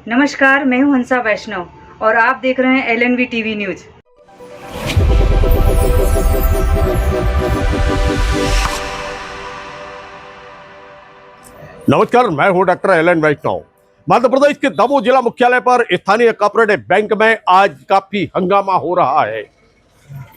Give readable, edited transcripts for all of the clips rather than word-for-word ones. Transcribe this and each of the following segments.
नमस्कार, मैं हूं हंसा वैष्णव और आप देख रहे हैं LNV टीवी न्यूज। नमस्कार, मैं हूं डॉक्टर एलन वैष्णव। मध्य प्रदेश के दमोह जिला मुख्यालय पर स्थानीय कोऑपरेटिव बैंक में आज काफी हंगामा हो रहा है।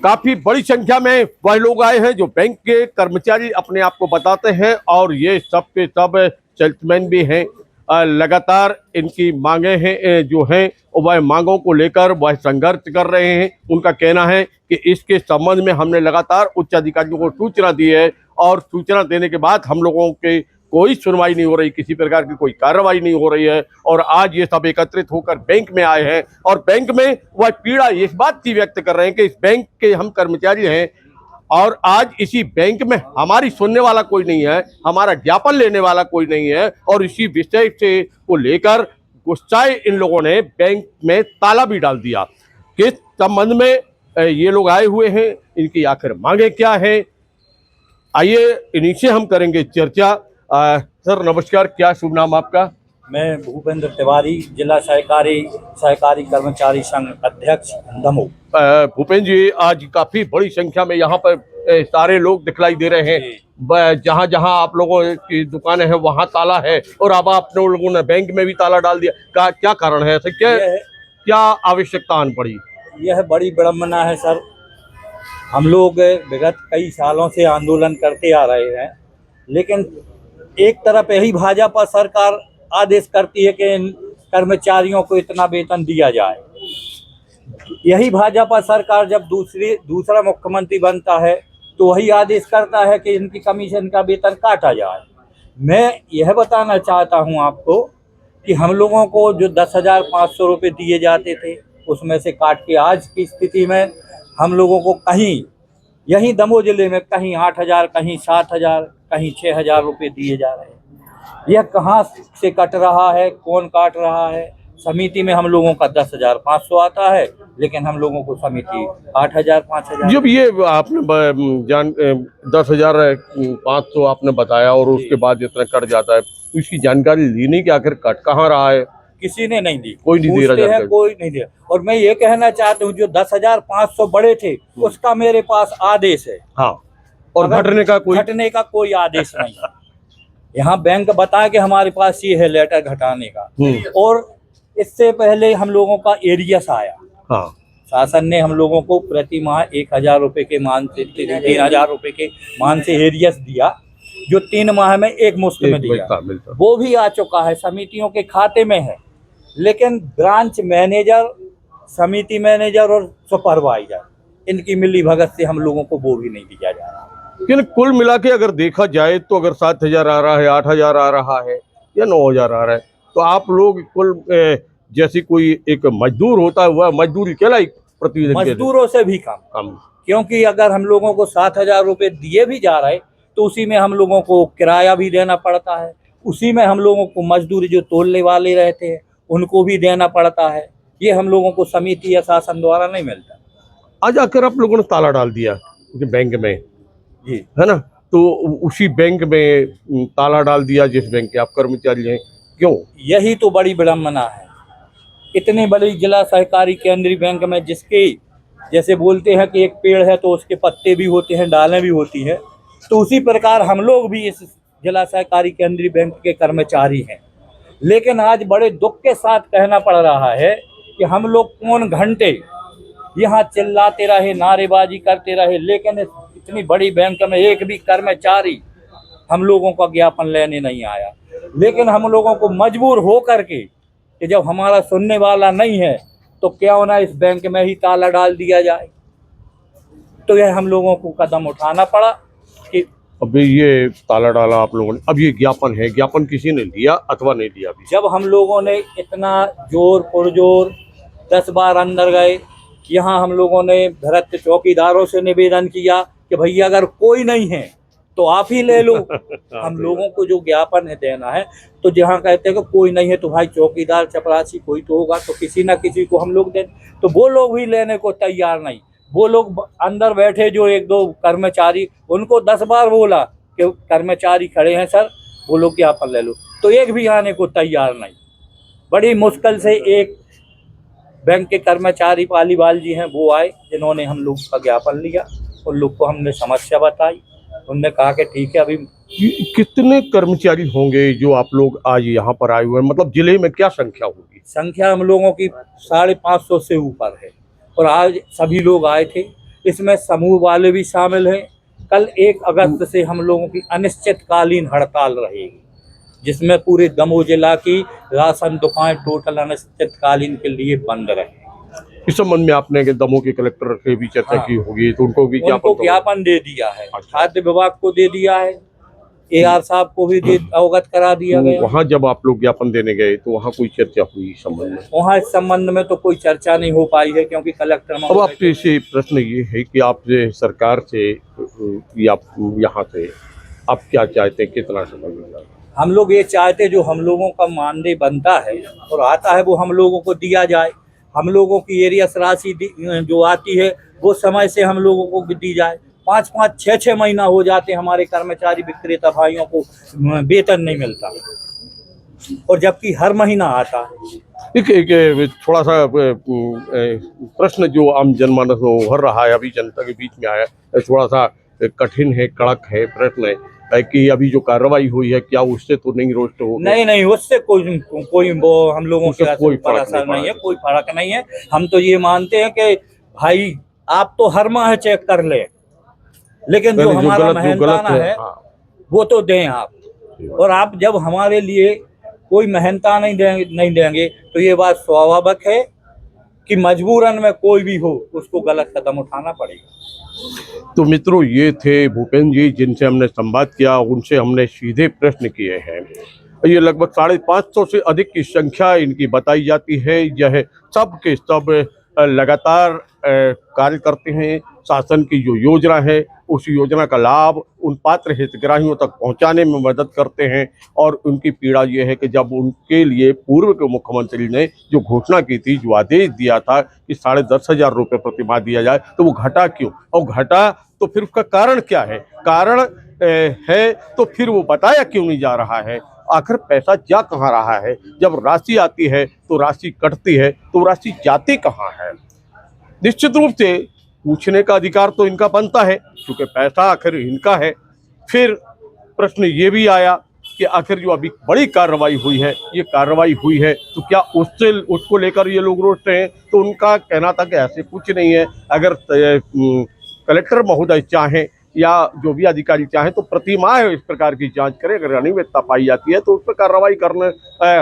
काफी बड़ी संख्या में वह लोग आए हैं जो बैंक के कर्मचारी अपने आप को बताते हैं और ये सब के सब सेल्समैन भी हैं। लगातार इनकी मांगे हैं जो हैं वह मांगों को लेकर वह संघर्ष कर रहे हैं। उनका कहना है कि इसके संबंध में हमने लगातार उच्च अधिकारियों को सूचना दी है और सूचना देने के बाद हम लोगों के कोई सुनवाई नहीं हो रही, किसी प्रकार की कोई कार्रवाई नहीं हो रही है। और आज ये सब एकत्रित होकर बैंक में आए हैं और बैंक में वह पीड़ा इस बात की व्यक्त कर रहे हैं कि इस बैंक के हम कर्मचारी हैं और आज इसी बैंक में हमारी सुनने वाला कोई नहीं है, हमारा ज्ञापन लेने वाला कोई नहीं है। और इसी विषय से को लेकर गुस्साए इन लोगों ने बैंक में ताला भी डाल दिया। किस संबंध में ये लोग आए हुए हैं, इनकी आखिर मांगे क्या है, आइए इन्हीं से हम करेंगे चर्चा। सर नमस्कार, क्या शुभ नाम आपका? मैं भूपेंद्र तिवारी, जिला सहकारी कर्मचारी संघ अध्यक्ष दमोह। भूपेंद्र जी, आज काफी बड़ी संख्या में यहाँ पर सारे लोग दिखलाई दे रहे हैं। जहाँ जहाँ आप लोगों की दुकानें हैं वहाँ ताला है और अब आप लोगों ने बैंक में भी ताला डाल दिया। क्या कारण है ऐसे? क्या आवश्यकता आन पड़ी? यह बड़ी विडम्बना है सर। हम लोग विगत कई सालों से आंदोलन करते आ रहे हैं, लेकिन एक तरफ यही भाजपा सरकार आदेश करती है कि कर्मचारियों को इतना वेतन दिया जाए। यही भाजपा सरकार जब दूसरा मुख्यमंत्री बनता है तो वही आदेश करता है कि इनकी कमीशन का वेतन काटा जाए। मैं यह बताना चाहता हूं आपको कि हम लोगों को जो 10,500 रुपये दिए जाते थे उसमें से काट के आज की स्थिति में हम लोगों को कहीं यहीं दमोह जिले में कहीं 8,000, कहीं 7,000, कहीं 6,000 रुपये दिए जा रहे हैं। यह कहाँ से कट रहा है, कौन काट रहा है? समिति में हम लोगों का 10,500 आता है, लेकिन हम लोगों को समिति 8,000, 5,000। जब ये आपने 10,500 आपने बताया और उसके बाद इतना कट जाता है, तो इसकी जानकारी ली नहीं कि आखिर कट कहाँ रहा है? किसी ने नहीं दी, कोई नहीं दे रहा है, कोई नहीं दिया। और मैं ये कहना चाहता हूँ जो 10,500 बड़े थे उसका मेरे पास आदेश है। हाँ, और घटने का कोई आदेश नहीं है। यहाँ बैंक बताया कि हमारे पास ये है लेटर घटाने का। और इससे पहले हम लोगों का एरियस आया। हाँ, शासन ने हम लोगों को प्रति माह 1,000 रुपए के मान से 3,000 रुपए के मान से एरियस दिया, जो 3 माह में एक मुश्त में दिया। वो भी आ चुका है, समितियों के खाते में है, लेकिन ब्रांच मैनेजर, समिति मैनेजर और सुपरवाइजर इनकी मिली भगत से हम लोगों को वो भी नहीं दिया जा रहा। लेकिन कुल मिला के अगर देखा जाए तो अगर 7,000 आ रहा है, 8,000 आ रहा है या 9,000 आ रहा है, तो आप लोग कुल जैसे कोई एक मजदूर होता है वह मजदूरी कहलाई प्रतिदिन मजदूरों से भी कम। क्योंकि अगर हम लोगों को 7,000 रुपये दिए भी जा रहे तो उसी में हम लोगों को किराया भी देना पड़ता है, उसी में हम लोगों को मजदूरी जो तोलने वाले रहते हैं उनको भी देना पड़ता है। ये हम लोगों को समिति या शासन द्वारा नहीं मिलता। आज आकर आप लोगों ने ताला डाल दिया बैंक में, जी है ना? तो उसी बैंक में ताला डाल दिया जिस बैंक के आप कर्मचारी हैं, क्यों? यही तो बड़ी विडम्बना है। इतनी बड़ी जिला सहकारी केंद्रीय बैंक में जिसके जैसे बोलते हैं कि एक पेड़ है तो उसके पत्ते भी होते हैं, डालें भी होती हैं, तो उसी प्रकार हम लोग भी इस जिला सहकारी केंद्रीय बैंक के कर्मचारी हैं। लेकिन आज बड़े दुख के साथ कहना पड़ रहा है कि हम लोग कौन घंटे यहाँ चिल्लाते रहे, नारेबाजी करते रहे, लेकिन इतनी बड़ी बैंक में एक भी कर्मचारी हम लोगों का ज्ञापन लेने नहीं आया। लेकिन हम लोगों को मजबूर हो करके कि जब हमारा सुनने वाला नहीं है तो क्यों ना इस बैंक में ही ताला डाल दिया जाए। तो यह हम लोगों को कदम उठाना पड़ा कि अभी ये ताला डाला आप लोगों ने। अब ये ज्ञापन है, ज्ञापन किसी ने लिया अथवा नहीं लिया? अभी जब हम लोगों ने इतना जोर पुरजोर 10 बार अंदर गए, यहाँ हम लोगों ने भरत चौकीदारों से निवेदन किया कि भैया अगर कोई नहीं है तो आप ही ले लो। हम लोगों को जो ज्ञापन है देना है, तो जहाँ कहते हैं कि कोई नहीं है तो भाई चौकीदार चपरासी कोई तो होगा, तो किसी ना किसी को हम लोग दें, तो वो लोग भी लेने को तैयार नहीं। वो लोग अंदर बैठे जो 1-2 कर्मचारी, उनको 10 बार बोला कि कर्मचारी खड़े हैं सर, वो लोग ज्ञापन ले लो, तो एक भी आने को तैयार नहीं। बड़ी मुश्किल से एक बैंक के कर्मचारी पालीवाल जी हैं, वो आए, जिन्होंने हम लोग का ज्ञापन लिया। उन लोग को हमने समस्या बताई, उनने कहा कि ठीक है। अभी कितने कर्मचारी होंगे जो आप लोग आज यहाँ पर आए हुए हैं, मतलब जिले में क्या संख्या होगी? संख्या हम लोगों की 550 से ऊपर है और आज सभी लोग आए थे। इसमें समूह वाले भी शामिल हैं। कल 1 अगस्त से हम लोगों की अनिश्चितकालीन हड़ताल रहेगी, जिसमें पूरे दमोह जिला की राशन दुकान टोटल अनिश्चितकालीन के लिए बंद रहे। इस संबंध में आपने दमोह के कलेक्टर से भी चर्चा की होगी, तो उनको भी ज्ञापन दे दिया है। अच्छा। खाद्य विभाग को दे दिया है, AR साहब को भी अवगत करा दिया गया। वहाँ जब आप लोग ज्ञापन देने गए तो वहाँ कोई चर्चा हुई इस संबंध में? वहाँ इस संबंध में तो कोई चर्चा नहीं हो पाई है, क्योंकि कलेक्टर। अब आपसे से प्रश्न ये है कि आप सरकार से या यहाँ से आप क्या चाहते हैं, कितना समय मिलेगा? हम लोग ये चाहते, जो हम लोगों का मानदेय बनता है और आता है वो हम लोगों को दिया जाए। हम लोगों की एरियस राशि जो आती है वो समय से हम लोगों को दी जाए। 5-5, 6-6 महीना हो जाते हमारे कर्मचारी विक्रेता भाइयों को वेतन नहीं मिलता, और जबकि हर महीना आता है। एक थोड़ा सा प्रश्न जो आम जनमानस में उभर रहा है, अभी जनता के बीच में आया, थोड़ा सा कठिन है, कड़क है प्रश्न है कि अभी जो कार्रवाई हुई है क्या उससे तो नहीं रोस्ट हो? नहीं, उससे कोई वो हम लोगों के कोई असर नहीं है, कोई फर्क नहीं है। हम तो ये मानते हैं कि भाई आप तो हर माह चेक कर ले, लेकिन जो हमारा मेहनताना है वो तो दें आप। और आप जब हमारे लिए कोई मेहनता नहीं देंगे तो ये बात स्वाभाविक है कि मजबूरन में कोई भी हो उसको गलत कदम उठाना पड़ेगा। तो मित्रों, ये थे भूपेंद्र जी जिनसे हमने संवाद किया, उनसे हमने सीधे प्रश्न किए हैं। ये लगभग 550 से अधिक की संख्या इनकी बताई जाती है। यह सब के सब लगातार कार्य करते हैं। शासन की जो योजना है उस योजना का लाभ उन पात्र हितग्राहियों तक पहुंचाने में मदद करते हैं। और उनकी पीड़ा ये है कि जब उनके लिए पूर्व के मुख्यमंत्री ने जो घोषणा की थी, जो आदेश दिया था कि 10,500 रुपये प्रतिमाह दिया जाए, तो वो घटा क्यों, और घटा तो फिर उसका कारण क्या है? कारण है तो फिर वो बताया क्यों नहीं जा रहा है? आखिर पैसा जा कहाँ रहा है? जब राशि आती है तो राशि कटती है, तो राशि जाती कहाँ है? निश्चित रूप से पूछने का अधिकार तो इनका बनता है, क्योंकि पैसा आखिर इनका है। फिर प्रश्न ये भी आया कि आखिर जो अभी बड़ी कार्रवाई हुई है, ये कार्रवाई हुई है तो क्या उसको लेकर ये लोग रोस्ट हैं? तो उनका कहना था कि ऐसे कुछ नहीं है। अगर कलेक्टर महोदय चाहें या जो भी अधिकारी चाहें तो प्रतिमाह इस प्रकार की जांच करें। अगर अनियमितता पाई जाती है तो उस पर कार्रवाई करने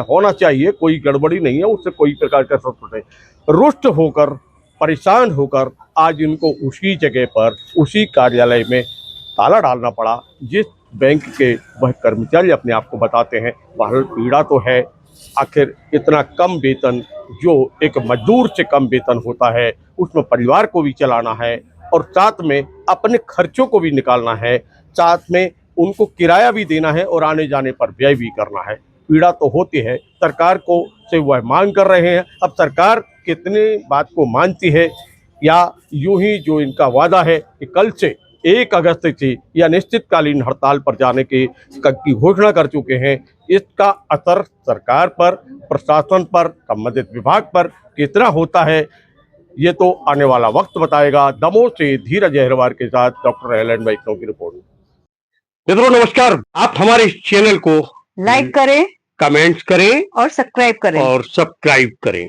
होना चाहिए। कोई गड़बड़ी नहीं है, उससे कोई प्रकार का सत्य नहीं। रुष्ट होकर, परेशान होकर आज इनको उसी जगह पर, उसी कार्यालय में ताला डालना पड़ा जिस बैंक के वह कर्मचारी अपने आप को बताते हैं। वह पीड़ा तो है, आखिर इतना कम वेतन, जो एक मजदूर से कम वेतन होता है, उसमें परिवार को भी चलाना है और साथ में अपने खर्चों को भी निकालना है, साथ में उनको किराया भी देना है और आने जाने पर व्यय भी करना है। पीड़ा तो होती है। सरकार को से वह मांग कर रहे हैं। अब सरकार कितनी बात को मानती है, या यूं ही जो इनका वादा है कि कल से 1 अगस्त से या निश्चितकालीन हड़ताल पर जाने की घोषणा कर चुके हैं, इसका असर सरकार पर, प्रशासन पर, संबंधित विभाग पर कितना होता है, ये तो आने वाला वक्त बताएगा। दमोह से धीरज अहरवार के साथ डॉक्टर एलन वैष्णव की रिपोर्ट। मित्रों नमस्कार, आप हमारे इस चैनल को लाइक करें, कमेंट्स करें और सब्सक्राइब करें। और सब्सक्राइब करें।